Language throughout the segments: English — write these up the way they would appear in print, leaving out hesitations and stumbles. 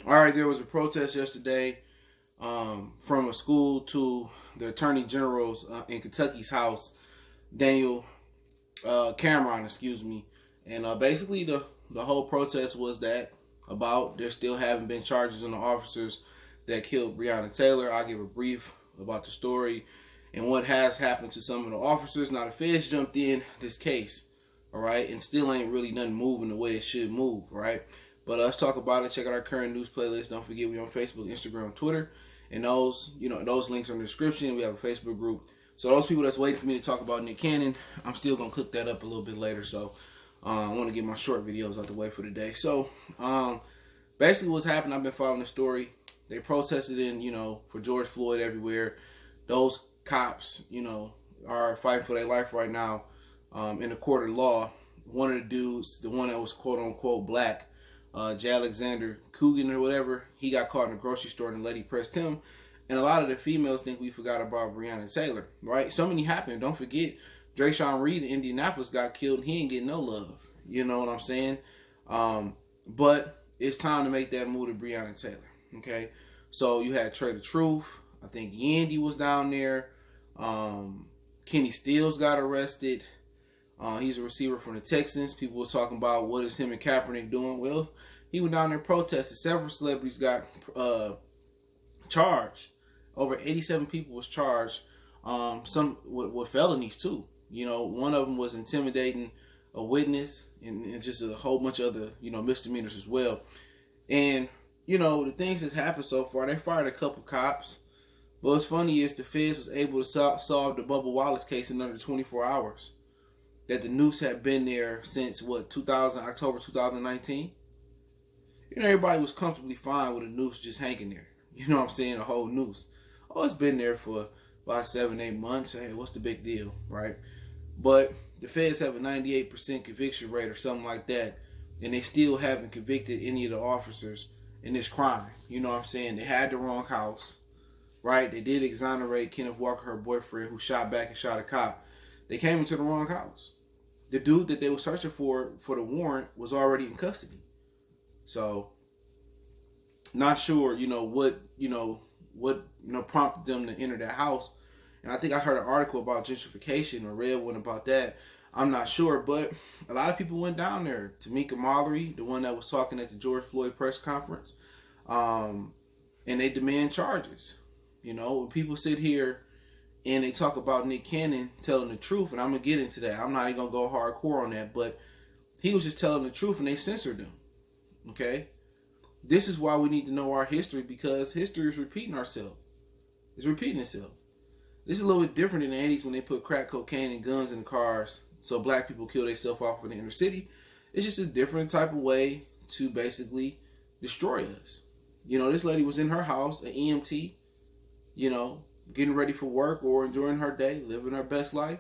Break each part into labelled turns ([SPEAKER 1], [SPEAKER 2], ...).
[SPEAKER 1] All right, there was a protest yesterday from a school to the Attorney General's in Kentucky's house, Daniel Cameron, excuse me. And basically the whole protest was that about there still haven't been charges on the officers that killed Breonna Taylor. I'll give a brief about the story and what has happened to some of the officers. Now the feds jumped in this case, all right, and still ain't really nothing moving the way it should move, right? But let's talk about it. Check out our current news playlist. Don't forget we're on Facebook, Instagram, Twitter, and those links are in the description. We have a Facebook group. So those people that's waiting for me to talk about Nick Cannon, I'm still gonna cook that up a little bit later. So I want to get my short videos out the way for today. So basically what's happened, I've been following the story. They protested for George Floyd everywhere. Those cops, are fighting for their life right now in the court of law. One of the dudes, the one that was quote unquote black, J. Alexander Coogan or whatever, he got caught in a grocery store and the lady pressed him. And a lot of the females think we forgot about Breonna Taylor, right? So many happened. Don't forget, Drayshawn Reed in Indianapolis got killed and he ain't getting no love. You know what I'm saying? But it's time to make that move to Breonna Taylor, okay? So you had Trey the Truth. I think Yandy was down there. Kenny Stills got arrested. He's a receiver from the Texans. People were talking about what is him and Kaepernick doing. Well, he went down there protested. Several celebrities got charged. Over 87 people was charged. Some with felonies too. One of them was intimidating a witness, and just a whole bunch of other misdemeanors as well. And the things that's happened so far, they fired a couple cops. But what's funny is the feds was able to solve the Bubba Wallace case in under 24 hours. That the noose had been there since October 2019. Everybody was comfortably fine with a noose just hanging there. You know what I'm saying? A whole noose. Oh, it's been there for about 7-8 months. Hey, what's the big deal, right? But the feds have a 98% conviction rate or something like that, and they still haven't convicted any of the officers in this crime. You know what I'm saying? They had the wrong house, right? They did exonerate Kenneth Walker, her boyfriend, who shot back and shot a cop. They came into the wrong house. The dude that they were searching for the warrant was already in custody. So, not sure, what prompted them to enter that house. And I think I heard an article about gentrification or read one about that. I'm not sure, but a lot of people went down there. Tamika Mallory, the one that was talking at the George Floyd press conference, and they demand charges. When people sit here and they talk about Nick Cannon telling the truth, and I'm going to get into that. I'm not even going to go hardcore on that, but he was just telling the truth and they censored him. Okay? This is why we need to know our history, because history is repeating itself. It's repeating itself. This is a little bit different in the 80s when they put crack cocaine and guns in the cars so black people kill themselves off in the inner city. It's just a different type of way to basically destroy us. This lady was in her house, an EMT, getting ready for work or enjoying her day, living her best life,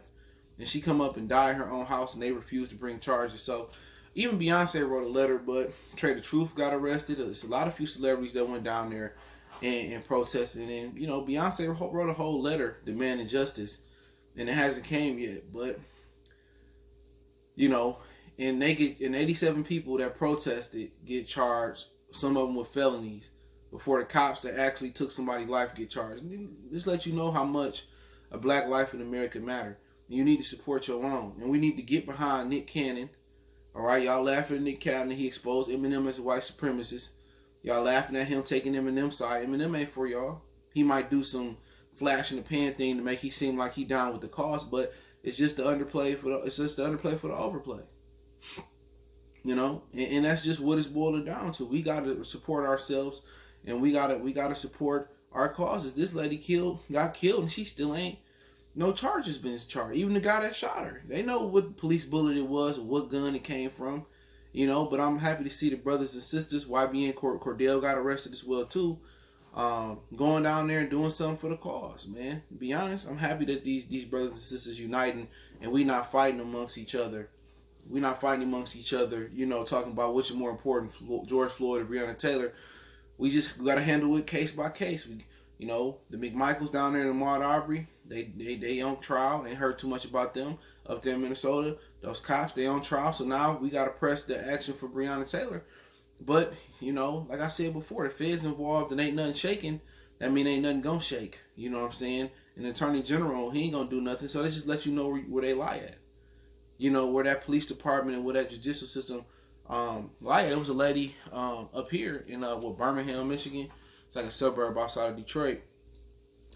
[SPEAKER 1] and she come up and die in her own house and they refuse to bring charges. So even Beyonce wrote a letter, but Trey the Truth got arrested. There's a few celebrities that went down there and protested, and Beyonce wrote a whole letter demanding justice, and it hasn't came yet. But and 87 people that protested get charged, some of them with felonies, before the cops that actually took somebody's life get charged. This lets you know how much a black life in America matter. You need to support your own, and we need to get behind Nick Cannon. All right, y'all laughing at Nick Cannon. He exposed Eminem as a white supremacist. Y'all laughing at him taking Eminem's side. Eminem ain't for y'all. He might do some flash in the pan thing to make he seem like he down with the cause, but it's just the underplay for the overplay. And that's just what it's boiling down to. We gotta support ourselves, and we gotta support our causes. This lady got killed, and she still ain't no charges been charged. Even the guy that shot her, they know what police bullet it was or what gun it came from. But I'm happy to see the brothers and sisters, YBN Cordell got arrested as well too, going down there and doing something for the cause, man. To be honest, I'm happy that these brothers and sisters uniting, and we not fighting amongst each other. We're not fighting amongst each other, talking about which is more important, George Floyd or Breonna Taylor. We got to handle it case by case. The McMichaels down there in Ahmaud Arbery, they on trial. Ain't heard too much about them up there in Minnesota. Those cops, they on trial. So now we got to press the action for Breonna Taylor. But, you know, like I said before, the Fed's involved and ain't nothing shaking. That mean ain't nothing gonna shake. You know what I'm saying? And the Attorney General, he ain't gonna do nothing. So they just let you know where they lie at. You know, where that police department and where that judicial system lie at. There was a lady up here in Birmingham, Michigan. It's like a suburb outside of Detroit.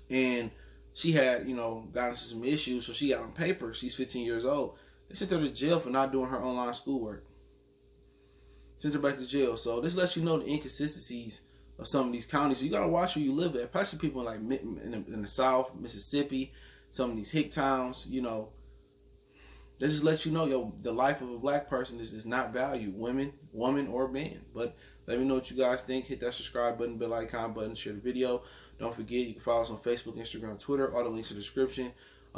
[SPEAKER 1] And she had, you know, got into some issues, so she got on paper. She's 15 years old. They sent her to jail for not doing her online schoolwork. Sent her back to jail. So this lets you know the inconsistencies of some of these counties. So you gotta watch where you live at. Especially people in like in the South, Mississippi, some of these hick towns. You know, they just let you know, yo, the life of a black person is not valued, woman, or man. But let me know what you guys think. Hit that subscribe button, bell icon button, share the video. Don't forget, you can follow us on Facebook, Instagram, Twitter. All the links in the description.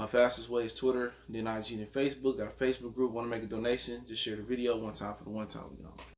[SPEAKER 1] Fastest way is Twitter, then IG, and Facebook. Got a Facebook group. Want to make a donation? Just share the video one time for the one time. You know.